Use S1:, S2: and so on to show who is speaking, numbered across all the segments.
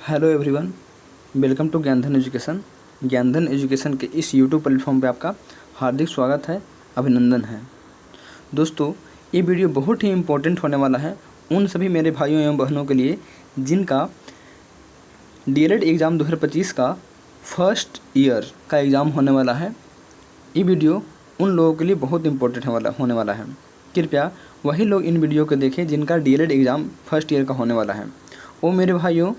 S1: Hello everyone, welcome to Gyandhan education. Gyandhan education के इस YouTube platform पे आपका हार्दिक स्वागत है, अभिनंदन है। दोस्तों, ये वीडियो बहुत ही इम्पोर्टेंट होने वाला है उन सभी मेरे भाइयों एवं बहनों के लिए जिनका डीएलएड एग्ज़ाम 2025 का फर्स्ट ईयर का एग्ज़ाम होने वाला है। ये वीडियो उन लोगों के लिए बहुत इम्पोर्टेंट होने वाला है। कृपया वही लोग इन वीडियो को देखें जिनका डीएलएड एग्ज़ाम फर्स्ट ईयर का होने वाला है। वो मेरे भाइयों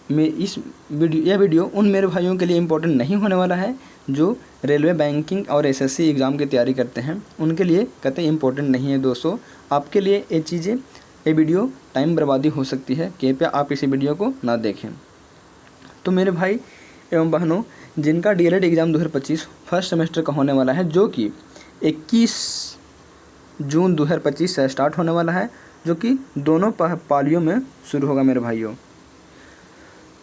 S1: में यह वीडियो उन मेरे भाइयों के लिए इम्पोर्टेंट नहीं होने वाला है जो रेलवे, बैंकिंग और एसएससी एग्ज़ाम की तैयारी करते हैं। उनके लिए कतई इम्पोर्टेंट नहीं है। दोस्तों, आपके लिए ये वीडियो टाइम बर्बादी हो सकती है। कृपया आप इसी वीडियो को ना देखें। तो मेरे भाई एवं बहनों, जिनका डीएलएड एग्ज़ाम 2025 फर्स्ट सेमेस्टर का होने वाला है, जो कि 21 जून 2025 से स्टार्ट होने वाला है, जो कि दोनों पालियों में शुरू होगा मेरे भाइयों।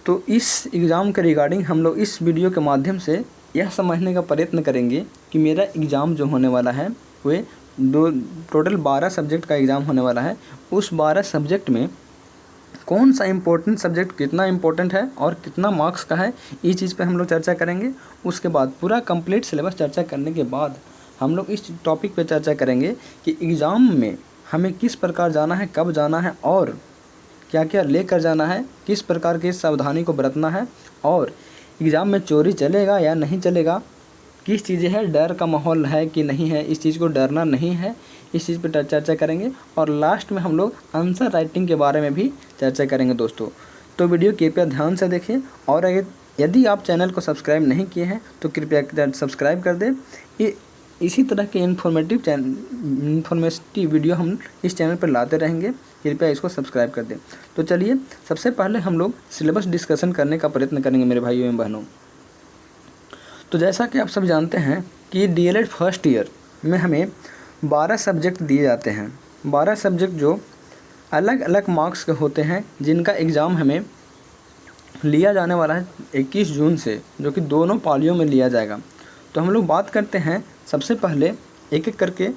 S1: तो इस एग्ज़ाम के रिगार्डिंग हम लोग इस वीडियो के माध्यम से यह समझने का प्रयत्न करेंगे कि मेरा एग्ज़ाम जो होने वाला है वे टोटल 12 सब्जेक्ट का एग्ज़ाम होने वाला है। उस 12 सब्जेक्ट में कौन सा इम्पोर्टेंट सब्जेक्ट कितना इम्पोर्टेंट है और कितना मार्क्स का है, इस चीज़ पे हम लोग चर्चा करेंगे। उसके बाद पूरा कंप्लीट सिलेबस चर्चा करने के बाद हम लोग इस टॉपिक पे चर्चा करेंगे कि एग्ज़ाम में हमें किस प्रकार जाना है, कब जाना है और क्या क्या लेकर जाना है, किस प्रकार की सावधानी को बरतना है, और एग्ज़ाम में चोरी चलेगा या नहीं चलेगा, किस चीज़ें है, डर का माहौल है कि नहीं है, इस चीज़ को डरना नहीं है, इस चीज़ पर चर्चा करेंगे। और लास्ट में हम लोग आंसर राइटिंग के बारे में भी चर्चा करेंगे। दोस्तों, तो वीडियो कृपया ध्यान से देखें और यदि आप चैनल को सब्सक्राइब नहीं किए हैं तो कृपया सब्सक्राइब कर दें। इसी तरह के इन्फॉर्मेटिव वीडियो हम इस चैनल पर लाते रहेंगे। कृपया इसको सब्सक्राइब कर दें। तो चलिए, सबसे पहले हम लोग सिलेबस डिस्कशन करने का प्रयत्न करेंगे मेरे भाइयों एवं बहनों। तो जैसा कि आप सब जानते हैं कि डीएलएड फर्स्ट ईयर में हमें 12 सब्जेक्ट दिए जाते हैं। 12 सब्जेक्ट जो अलग अलग मार्क्स के होते हैं, जिनका एग्ज़ाम हमें लिया जाने वाला है 21 जून से, जो कि दोनों पालियों में लिया जाएगा। तो हम लोग बात करते हैं सबसे पहले एक एक करके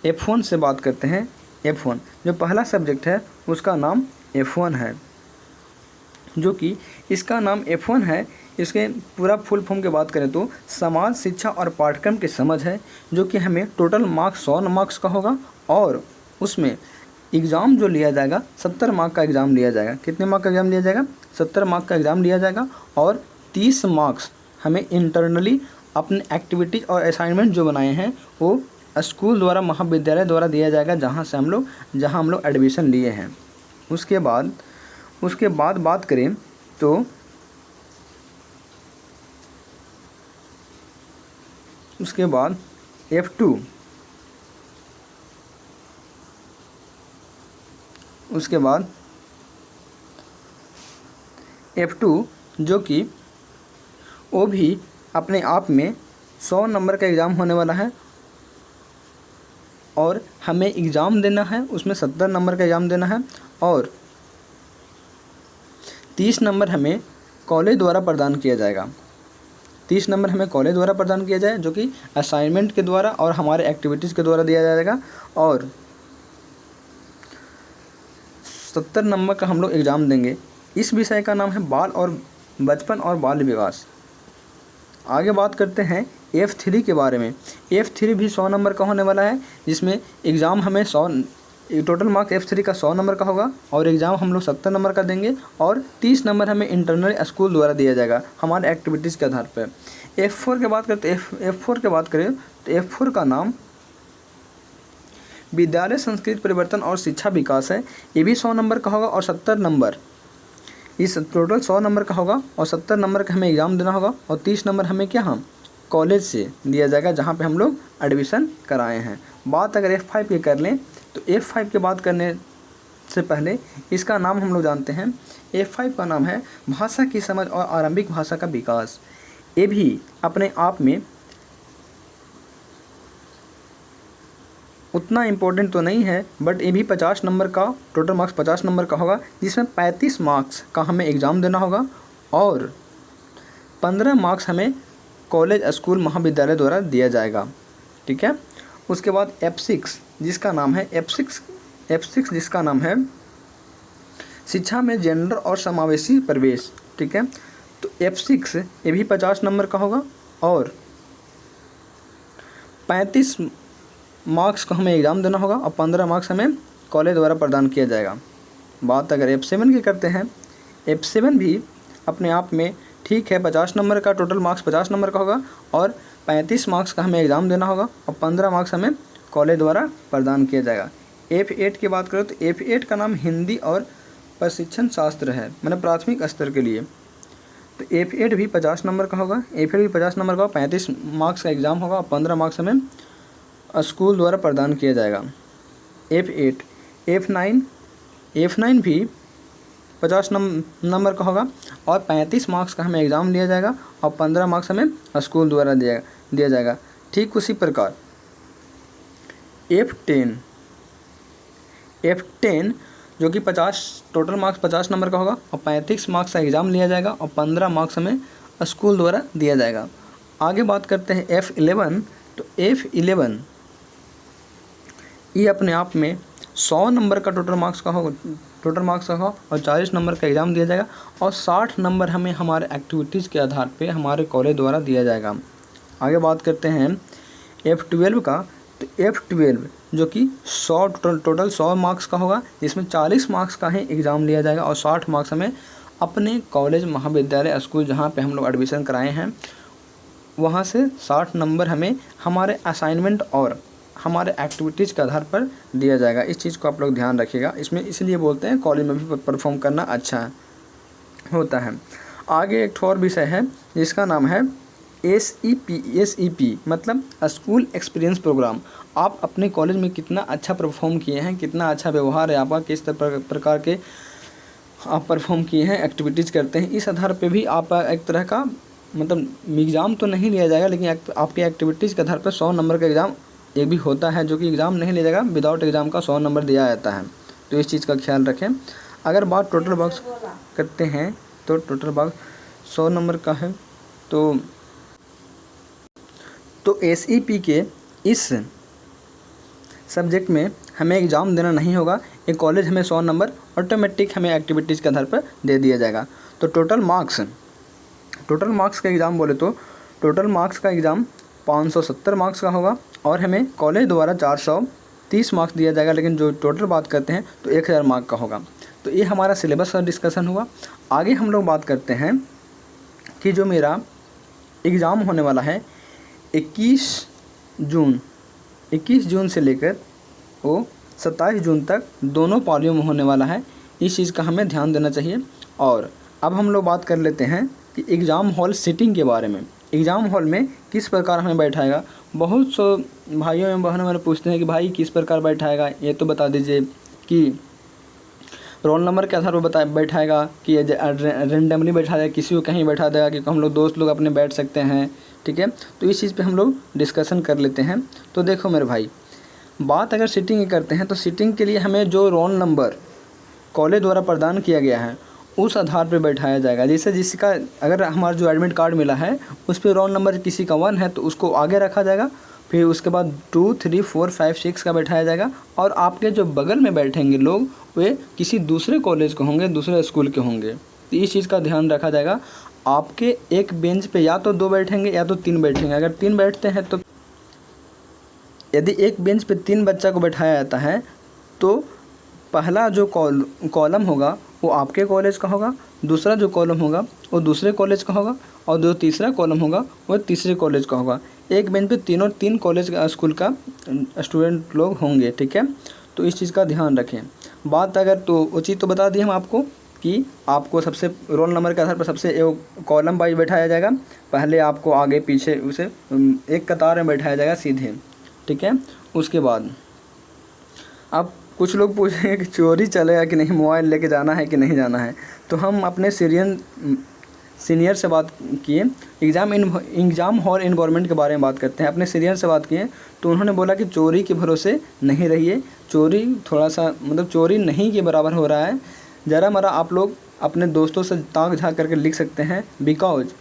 S1: F1 से बात करते हैं। F1 जो पहला सब्जेक्ट है उसका नाम F1 है, जो कि इसका नाम F1 है। इसके पूरा फुल फॉर्म की बात करें तो समाज, शिक्षा और पाठ्यक्रम की समझ है, जो कि हमें टोटल मार्क्स 100 मार्क्स का होगा और उसमें एग्ज़ाम जो लिया जाएगा 70 मार्क का एग्ज़ाम लिया जाएगा। कितने मार्क का एग्ज़ाम लिया जाएगा? 70 मार्क का एग्ज़ाम लिया जाएगा। और 30 मार्क्स हमें इंटरनली अपने एक्टिविटीज़ और असाइनमेंट जो बनाए हैं वो स्कूल द्वारा, महाविद्यालय द्वारा दिया जाएगा, जहाँ हम लोग एडमिशन लिए हैं। उसके बाद बात करें तो उसके बाद F2, उसके बाद F2 जो कि वो भी अपने आप में 100 नंबर का एग्ज़ाम होने वाला है और हमें एग्ज़ाम देना है, उसमें 70 नंबर का एग्ज़ाम देना है और 30 नंबर हमें कॉलेज द्वारा प्रदान किया जाएगा। 30 नंबर हमें कॉलेज द्वारा प्रदान किया जाए, जो कि असाइनमेंट के द्वारा और हमारे एक्टिविटीज़ के द्वारा दिया जाएगा। और 70 नंबर का हम लोग एग्ज़ाम देंगे। इस विषय का नाम है बचपन और बाल विकास। आगे बात करते हैं F3 के बारे में। F3 भी 100 नंबर का होने वाला है, जिसमें एग्ज़ाम हमें टोटल मार्क F3 का 100 नंबर का होगा और एग्ज़ाम हम लोग 70 नंबर का देंगे और 30 नंबर हमें इंटरनल स्कूल द्वारा दिया जाएगा हमारे एक्टिविटीज़ के आधार पर। F4 की बात करते F4 की बात करें तो F4 का नाम विद्यालय संस्कृति परिवर्तन और शिक्षा विकास है। ये भी 100 नंबर का होगा और 70 नंबर, इस टोटल 100 नंबर का होगा और 70 नंबर का हमें एग्ज़ाम देना होगा और 30 नंबर हमें हम कॉलेज से दिया जाएगा, जहाँ पे हम लोग एडमिशन कराए हैं। बात अगर F5 की कर लें तो F5 की बात करने से पहले इसका नाम हम लोग जानते हैं। F5 का नाम है भाषा की समझ और आरंभिक भाषा का विकास। ये भी अपने आप में उतना इम्पोर्टेंट तो नहीं है, बट ये भी 50 नंबर का, टोटल मार्क्स 50 नंबर का होगा, जिसमें 35 मार्क्स का हमें एग्ज़ाम देना होगा और 15 मार्क्स हमें कॉलेज, स्कूल, महाविद्यालय द्वारा दिया जाएगा। ठीक है। उसके बाद F6 जिसका नाम है शिक्षा में जेंडर और समावेशी प्रवेश, ठीक है। तो F6 ये भी 50 नंबर का होगा और 35 मार्क्स का हमें एग्ज़ाम देना होगा और 15 मार्क्स हमें कॉलेज द्वारा प्रदान किया जाएगा। बात अगर F7 की करते हैं, F7 भी अपने आप में ठीक है, 50 नंबर का टोटल मार्क्स 50 नंबर का होगा और 35 मार्क्स का हमें एग्ज़ाम देना होगा और 15 मार्क्स हमें कॉलेज द्वारा प्रदान किया जाएगा। F8 की बात करें तो F8 का नाम हिंदी और प्रशिक्षण शास्त्र है, मतलब प्राथमिक स्तर के लिए। तो F8 भी 50 नंबर का होगा, F8 भी 50 नंबर का होगा, 35 मार्क्स का एग्ज़ाम होगा और 15 मार्क्स हमें स्कूल द्वारा प्रदान किया जाएगा। F8 F9 भी 50 नंबर का होगा और 35 मार्क्स का हमें एग्ज़ाम लिया जाएगा और 15 मार्क्स हमें स्कूल द्वारा दिया जाएगा। ठीक उसी प्रकार F10 जो कि 50 टोटल मार्क्स 50 नंबर का होगा और 35 मार्क्स का एग्ज़ाम लिया जाएगा और 15 मार्क्स हमें स्कूल द्वारा दिया जाएगा। आगे बात करते हैं F11। तो F11 ये अपने आप में 100 नंबर का टोटल मार्क्स का होगा और 40 नंबर का एग्ज़ाम दिया जाएगा और 60 नंबर हमें हमारे एक्टिविटीज़ के आधार पे हमारे कॉलेज द्वारा दिया जाएगा। आगे बात करते हैं F12 का। तो F12 जो कि 100 टोटल 100 मार्क्स का होगा, जिसमें 40 मार्क्स का ही एग्ज़ाम लिया जाएगा और 60 मार्क्स हमें अपने कॉलेज महाविद्यालय स्कूल जहाँ पे हम लोग एडमिशन कराए हैं वहाँ से 60 नंबर हमें हमारे असाइनमेंट और हमारे एक्टिविटीज़ के आधार पर दिया जाएगा। इस चीज़ को आप लोग ध्यान रखिएगा, इसमें इसलिए बोलते हैं कॉलेज में भी परफॉर्म करना अच्छा होता है। आगे एक और विषय है जिसका नाम है SEP मतलब स्कूल एक्सपीरियंस प्रोग्राम। आप अपने कॉलेज में कितना अच्छा परफॉर्म किए हैं, कितना अच्छा व्यवहार है आपका, किस प्रकार के आप परफॉर्म किए हैं, एक्टिविटीज़ करते हैं, इस आधार पे भी आप एक तरह का मतलब एग्ज़ाम तो नहीं लिया जाएगा, लेकिन आपके एक्टिविटीज़ के आधार पर 100 नंबर का एग्ज़ाम एक भी होता है जो कि एग्ज़ाम नहीं लिया जाएगा, विदाउट एग्ज़ाम का 100 नंबर दिया जाता है। तो इस चीज़ का ख्याल रखें। अगर बात टोटल मार्क्स करते हैं तो टोटल मार्क्स 100 नंबर का है। तो SEP के इस सब्जेक्ट में हमें एग्ज़ाम देना नहीं होगा, एक कॉलेज हमें 100 नंबर ऑटोमेटिक हमें एक्टिविटीज़ के आधार पर दे दिया जाएगा। तो टोटल मार्क्स का एग्ज़ाम बोले तो टोटल मार्क्स का एग्ज़ाम 570 मार्क्स का होगा और हमें कॉलेज द्वारा 430 मार्क्स दिया जाएगा, लेकिन जो टोटल बात करते हैं तो 1000 मार्क का होगा। तो ये हमारा सिलेबस का डिस्कशन हुआ। आगे हम लोग बात करते हैं कि जो मेरा एग्ज़ाम होने वाला है 21 जून से लेकर वो 27 जून तक दोनों पालियों में होने वाला है, इस चीज़ का हमें ध्यान देना चाहिए। और अब हम लोग बात कर लेते हैं कि एग्ज़ाम हॉल सीटिंग के बारे में। एग्ज़ाम हॉल में किस प्रकार हमें बैठाएगा। बहुत से भाइयों एवं बहनों मेरे पूछते हैं कि भाई किस प्रकार बैठाएगा, ये तो बता दीजिए कि रोल नंबर के आधार पर बैठाएगा कि रेंडमली बैठा देगा, किसी को कहीं बैठा देगा कि हम लोग दोस्त लोग अपने बैठ सकते हैं, ठीक है। तो इस चीज़ पे हम लोग डिस्कशन कर लेते हैं। तो देखो मेरे भाई, बात अगर सीटिंग की करते हैं तो सीटिंग के लिए हमें जो रोल नंबर कॉलेज द्वारा प्रदान किया गया है उस आधार पर बैठाया जाएगा। जैसे जिसका अगर हमारा जो एडमिट कार्ड मिला है उस पर रोल नंबर किसी का 1 है तो उसको आगे रखा जाएगा, फिर उसके बाद 2, 3, 4, 5, 6 का बैठाया जाएगा। और आपके जो बगल में बैठेंगे लोग वे किसी दूसरे कॉलेज के होंगे, दूसरे स्कूल के होंगे। तो इस चीज़ का ध्यान रखा जाएगा। आपके एक बेंच पे या तो 2 बैठेंगे या तो 3 बैठेंगे। अगर 3 बैठते हैं तो यदि एक बेंच पे 3 बच्चा को बैठाया जाता है तो पहला जो कॉलम होगा वो आपके कॉलेज का होगा, दूसरा जो कॉलम होगा वो दूसरे कॉलेज का होगा और जो तीसरा कॉलम होगा वो तीसरे कॉलेज का होगा। एक बेंच पे 3 कॉलेज स्कूल का स्टूडेंट लोग होंगे, ठीक है। तो इस चीज़ का ध्यान रखें। बात अगर तो वो चीज़ तो बता दी हम आपको कि आपको सबसे रोल नंबर के आधार पर सबसे कॉलम वाइज बैठाया जाएगा। पहले आपको आगे पीछे उसे एक कतार में बैठाया जाएगा सीधे, ठीक है। उसके बाद अब कुछ लोग पूछेंगे कि चोरी चलेगा कि नहीं, मोबाइल लेके जाना है कि नहीं जाना है। तो हम अपने सीनियर से बात किए, एग्ज़ाम हॉल इन्वायरमेंट के बारे में बात करते हैं। अपने सीनियर से बात किए तो उन्होंने बोला कि चोरी के भरोसे नहीं रहिए, चोरी थोड़ा सा मतलब चोरी नहीं के बराबर हो रहा है। ज़रा मरा आप लोग अपने दोस्तों से ताक झाँक करके लिख सकते हैं, बिकॉज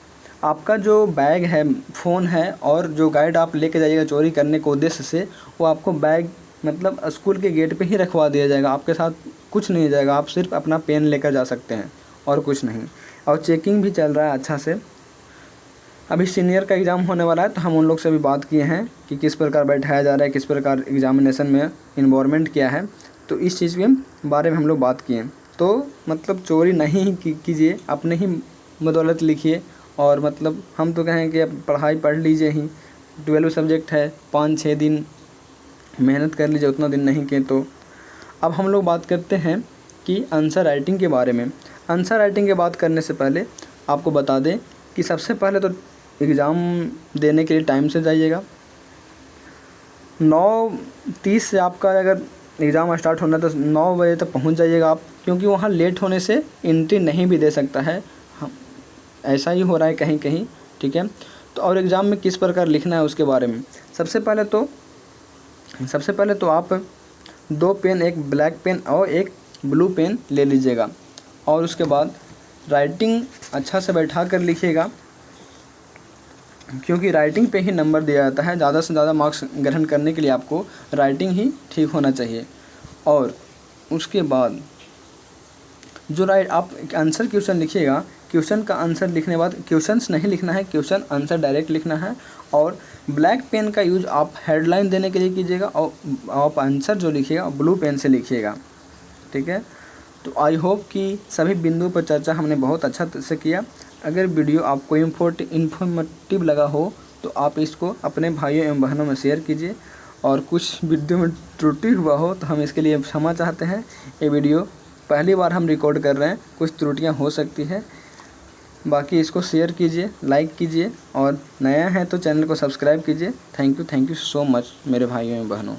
S1: आपका जो बैग है, फ़ोन है और जो गाइड आप लेके जाइएगा चोरी करने के उद्देश्य से, वो आपको बैग मतलब स्कूल के गेट पे ही रखवा दिया जाएगा, आपके साथ कुछ नहीं जाएगा, आप सिर्फ अपना पेन लेकर जा सकते हैं और कुछ नहीं। और चेकिंग भी चल रहा है अच्छा से। अभी सीनियर का एग्ज़ाम होने वाला है, तो हम उन लोग से भी बात किए हैं कि किस प्रकार बैठाया जा रहा है, किस प्रकार एग्ज़ामिनेशन में इन्वॉल्वमेंट किया है, तो इस चीज़ के बारे में हम लोग बात किए। तो मतलब चोरी नहीं कीजिए, अपने ही बदौलत लिखिए। और मतलब हम तो कहें कि अब पढ़ाई पढ़ लीजिए ही, 12 सब्जेक्ट है, 5-6 दिन मेहनत कर लीजिए, उतना दिन नहीं किए तो। अब हम लोग बात करते हैं कि आंसर राइटिंग के बारे में। आंसर राइटिंग की बात करने से पहले आपको बता दें कि सबसे पहले तो एग्ज़ाम देने के लिए टाइम से जाइएगा। 9:30 से आपका अगर एग्ज़ाम स्टार्ट होना है तो 9 बजे तक पहुंच जाइएगा आप, क्योंकि वहाँ लेट होने से एंट्री नहीं भी दे सकता है। ऐसा ही हो रहा है कहीं कहीं, ठीक है। तो और एग्ज़ाम में किस प्रकार लिखना है उसके बारे में सबसे पहले तो आप 2 पेन, एक ब्लैक पेन और एक ब्लू पेन ले लीजिएगा। और उसके बाद राइटिंग अच्छा से बैठा कर लिखिएगा, क्योंकि राइटिंग पे ही नंबर दिया जाता है। ज़्यादा से ज़्यादा मार्क्स ग्रहण करने के लिए आपको राइटिंग ही ठीक होना चाहिए। और उसके बाद जो आप आंसर क्वेश्चन लिखिएगा, क्वेश्चन का आंसर लिखने बाद क्वेश्चंस नहीं लिखना है, क्वेश्चन आंसर डायरेक्ट लिखना है। और ब्लैक पेन का यूज़ आप हेडलाइन देने के लिए कीजिएगा, और आप आंसर जो लिखिएगा ब्लू पेन से लिखिएगा, ठीक है। तो आई होप कि सभी बिंदुओं पर चर्चा हमने बहुत अच्छा से किया। अगर वीडियो आपको इन्फॉर्मेटिव लगा हो तो आप इसको अपने भाइयों एवं बहनों में शेयर कीजिए। और कुछ वीडियो में त्रुटि हुआ हो तो हम इसके लिए क्षमा चाहते हैं। ये वीडियो पहली बार हम रिकॉर्ड कर रहे हैं, कुछ त्रुटियां हो सकती है। बाकी इसको शेयर कीजिए, लाइक कीजिए, और नया है तो चैनल को सब्सक्राइब कीजिए। थैंक यू सो मच मेरे भाइयों एवं बहनों।